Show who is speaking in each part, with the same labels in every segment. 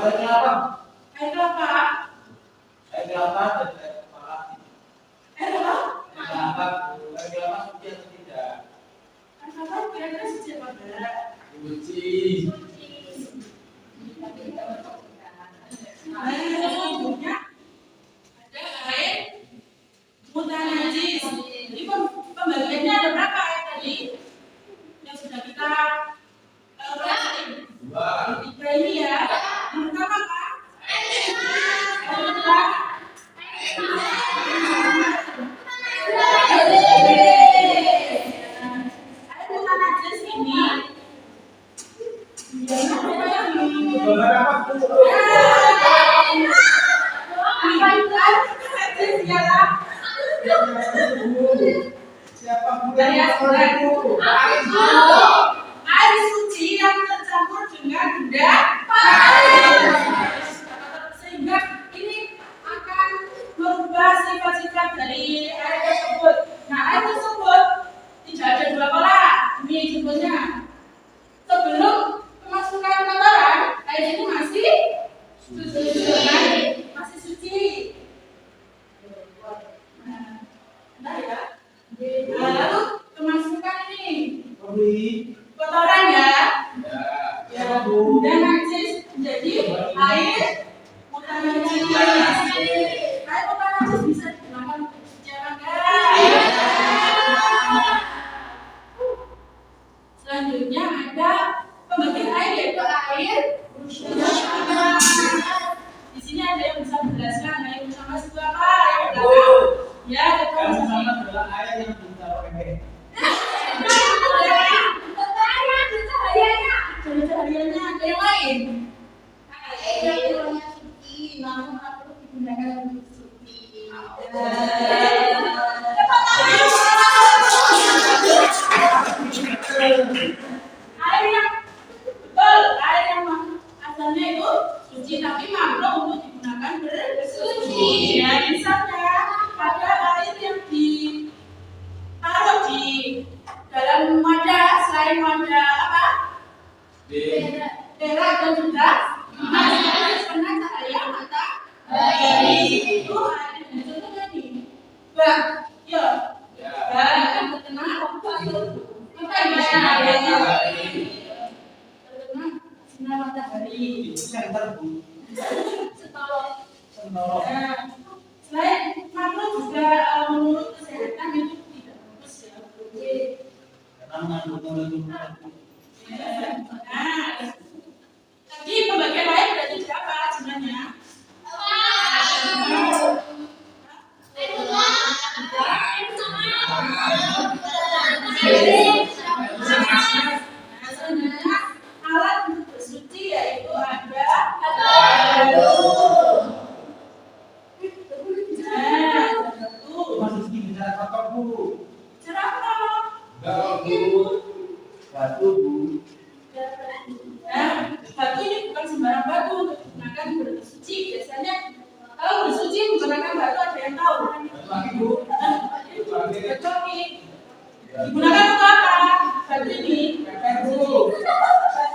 Speaker 1: Air kelapa.
Speaker 2: Air kelapa.
Speaker 1: Air kelapa dan air kepala.
Speaker 2: Air apa?
Speaker 1: Air kelapa. Air kelapa suci atau tidak?
Speaker 2: Air kelapa kira-kira suci apa enggak?
Speaker 1: Suci.
Speaker 2: Selanjutnya ada air mutanajis. Jadi pembagiannya ada berapa air tadi? Yang sudah kita pelajari. Tiga ini ya. Yang pertama apa? Air kedua. Air mutanajis ini
Speaker 1: Gambar apa bu? Siapa bu yang bu?
Speaker 2: Air suci yang tercampur dengan benda sehingga ini akan merubah sifat-sifat dari air tersebut. Nah, air tersebut tidak ada dua pola. Ini contohnya. Sebelum kemasukan kotoran, air ini masih suci. Nah, ya. Nah, lalu kemasukan ini kotoran ya. Ya, dan najis menjadi air mutanajis. Air mutanajis bisa digunakan untuk cuci apa enggak? Selanjutnya ada pembagian air yaitu air musyawarah. Di sini ada yang bisa menjelaskan air musyawarah itu apa? Yang pertama, ya kita
Speaker 1: Sama adalah air yang ditaruh ember.
Speaker 2: Cahayanya ada yang lain.
Speaker 3: Air yang suci, namun perlu digunakan untuk suci.
Speaker 2: Air yang betul, air yang asalnya itu suci tapi makruh untuk digunakan bersuci. Ya, misalnya ada air yang ditaruh di dalam wadah selain wadah apa? Perak dan juga emas karena cahaya matahari itu air contohnya nih. Bang, ya. Bang yang terkena apa ya? Terkena sinar matahari.
Speaker 1: Itu senter bu.
Speaker 3: Setolong.
Speaker 1: Sentolong.
Speaker 2: Selain makruh juga menurut kesehatan itu tidak bagus ya.
Speaker 1: Karena mengandung kandungan.
Speaker 2: Nah, tadi pembagian air berarti berapa jumlahnya? Selanjutnya alat untuk bersuci yaitu ada
Speaker 1: Masih sedikit bicara kotor bu.
Speaker 2: cerah.
Speaker 1: Enggak bu. Batu bu.
Speaker 2: Nah, batu ini bukan sembarang batu untuk digunakan bersuci. Biasanya kalau bersuci menggunakan batu ada yang tahu.
Speaker 1: Batu lagi bu.
Speaker 2: Batu ini digunakan untuk apa? Batu ini
Speaker 1: Kakak bu.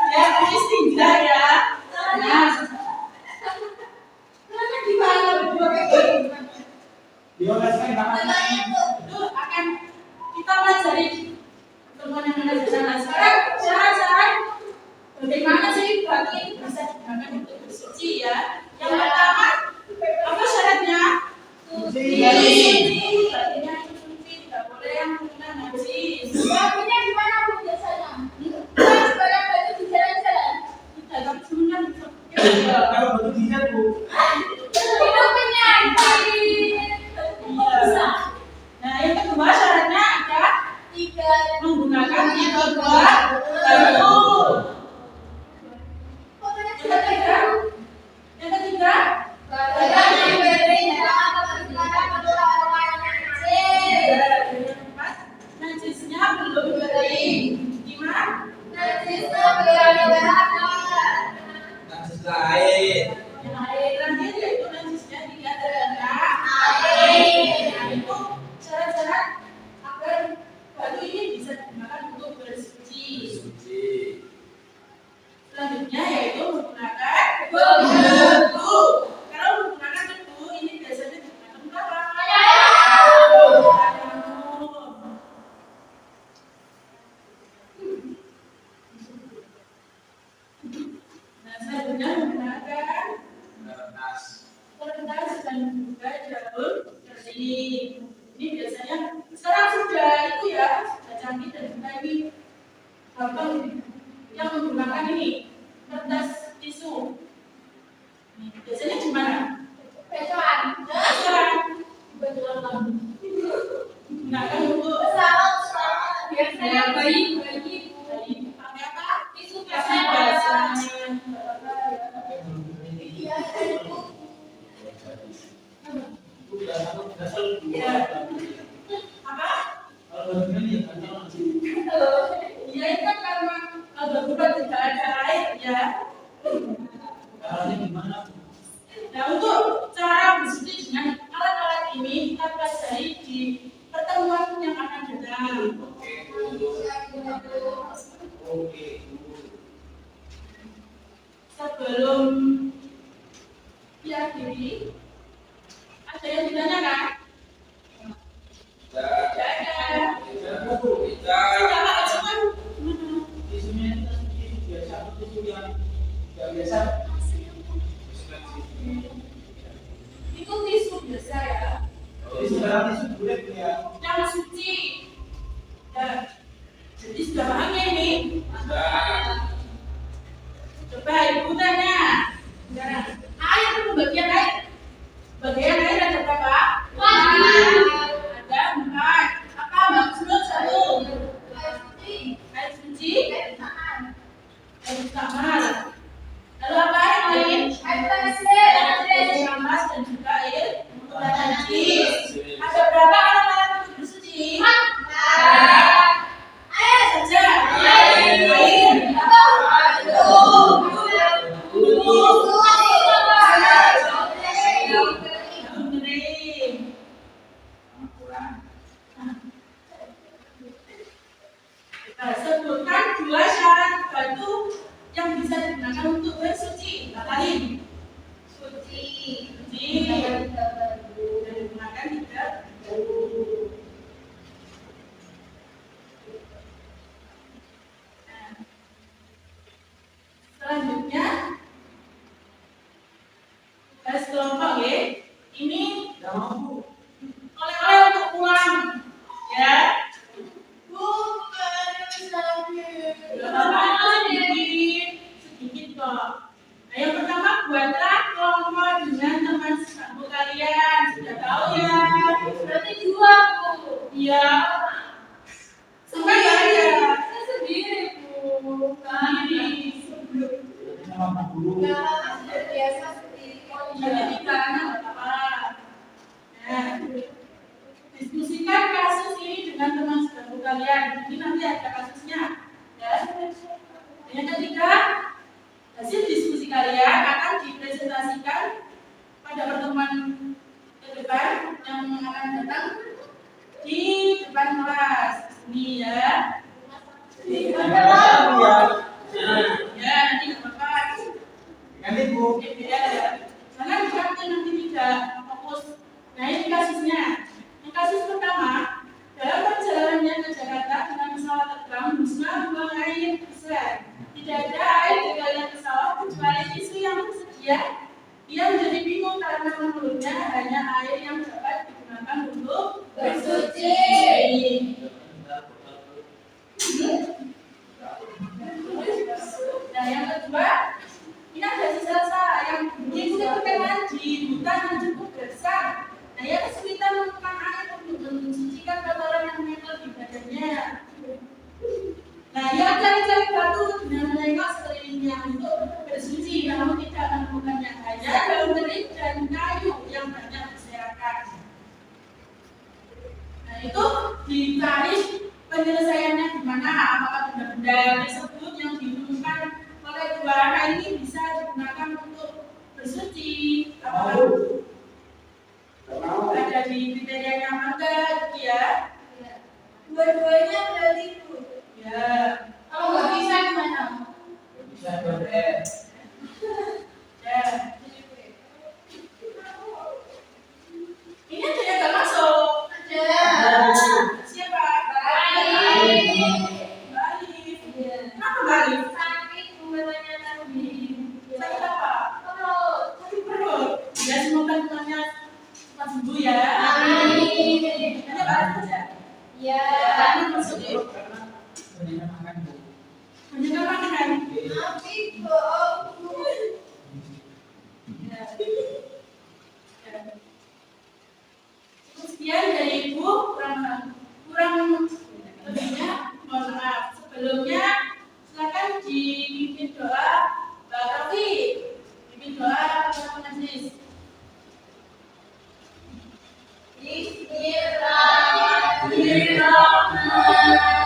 Speaker 2: ya istinja ya. Nah,
Speaker 1: Dioleskan tangannya.
Speaker 2: itu akan kita pelajari teman yang ada di sana. Sekarang syarat-syarat bagaimana sih batu ini bisa digunakan untuk bersuci ya? Yang pertama, apa syaratnya? Suci. Batunya itu suci, tidak boleh yang kena najis.
Speaker 3: Batunya di mana bu biasanya? Sebagai batu di jalan-jalan.
Speaker 2: Tidak, tapi sebenarnya
Speaker 1: Kalau batu dijat bu.
Speaker 3: Hidupnya bisa.
Speaker 2: Nah, yang kedua syaratnya ada
Speaker 3: Tiga.
Speaker 2: menggunakan tiga buah batu. Yang ketiga, najisnya belum kering. Gimana?
Speaker 1: Najis lain.
Speaker 2: Yang terakhir yaitu najisnya tidak terkena air. Nah, itu syarat-syarat agar batu ini bisa digunakan untuk bersuci.
Speaker 1: Suci.
Speaker 2: biasanya sekarang sudah itu ya, sudah canggih dan juga ini gampang yang menggunakan ini kertas tisu. Nih, biasanya gimana?
Speaker 3: Besokan.
Speaker 2: Besokan.
Speaker 3: Besokan.
Speaker 2: Gunakan untuk
Speaker 3: Biasanya bayi.
Speaker 2: pakai apa?
Speaker 3: Tisu
Speaker 2: Kasih
Speaker 3: basah.
Speaker 2: basah.
Speaker 3: Iya.
Speaker 2: Ya. Apa? Ya itu kan karena darurat tidak ada air ya. Nah untuk cara bersuci dengan alat-alat ini kita pelajari di pertemuan yang akan datang. Sebelum diakhiri, ada yang ditanyakan? Tidak ada. Tidak Pak, cuma itu tisu biasa ya. Yang suci. Ya. Jadi sudah paham ya ini? Coba ibu tanya. Nah, air itu bagian air. Bagian air ada berapa? Ada 4. Apa maksud 1? Air suci. Air utama. Lalu apa yang lain? Air panas dan juga air najis. Ada berapa alat-alat untuk bersuci? Air saja. Air. Daun kering. Kita sebutkan 2 syarat batu yang bisa digunakan untuk bersuci. Lain. Suci. Dan digunakan tidak bau. Nah, selanjutnya tugas kelompok ya. Ini oleh-oleh untuk pulang ya. Sedikit kok. Nah, yang pertama buatlah kelompok dengan teman sekampung kalian. Sudah tahu ya?
Speaker 3: Berarti 2, Bu.
Speaker 2: Iya. Sampai nggak ada?
Speaker 3: Saya sendiri, Bu.
Speaker 2: Ini.
Speaker 3: Biasa sendiri.
Speaker 2: Jadi 3 anak nggak apa-apa. Nah, diskusikan kasus ini dengan teman sekampung kalian. Ini nanti ada kasusnya. Ya. Yang ketiga, hasil diskusi kalian akan dipresentasikan pada pertemuan ke depan yang akan datang di depan kelas. Ini ya. Ya, nanti nggak apa-apa. Beda ya. Jangan dipakai nanti tidak fokus. Nah ini kasusnya. Yang kasus pertama, dalam perjalanannya ke Jakarta dengan pesawat terbang, Busma buang air besar. Tidak ada air di dalam pesawat kecuali tisu yang tersedia. Ia menjadi bingung karena menurutnya hanya air yang dapat digunakan untuk bersuci. Nah yang kedua, ini ada sisa yang mengikuti perkembangan di hutan yang cukup besar. Nah ia kesulitan menemukan air untuk mensucikan kotoran yang menempel di badannya. Nah ia cari-cari batu dengan menengok sekelilingnya untuk bersuci, namun tidak menemukannya. Hanya daun kering dan kayu yang banyak berserakan. Nah itu dicari penyelesaiannya gimana? Apakah benda-benda tersebut yang ditemukan oleh 2 anak ini bisa digunakan untuk bersuci? Apakah ada di kriterianya apa enggak gitu ya?
Speaker 3: Dua-duanya berarti, Bu.
Speaker 2: Ya.
Speaker 3: Kalau nggak bisa gimana?
Speaker 2: Ya. Ini ada yang nggak masuk.
Speaker 3: Ada.
Speaker 2: Siapa?
Speaker 3: Baik.
Speaker 2: Baik. Kenapa Baik?
Speaker 3: Sakit bulannya tadi.
Speaker 2: Sakit apa?
Speaker 3: Perut.
Speaker 2: Sakit perut. Ya semoga temannya cepat sembuh ya.
Speaker 3: Amin.
Speaker 2: Nanti Baik
Speaker 3: Ya.
Speaker 2: Karena maksudnya
Speaker 1: Karena banyak makan bu.
Speaker 2: banyak makanan.
Speaker 3: Tapi bu.
Speaker 2: Sekian dari Ibu, kurang lebihnya mohon maaf. Sebelumnya silakan dipimpin doa Mbak Taufik, pimpin doa kepada majelis.
Speaker 3: Bismillahirrahmanirrahim.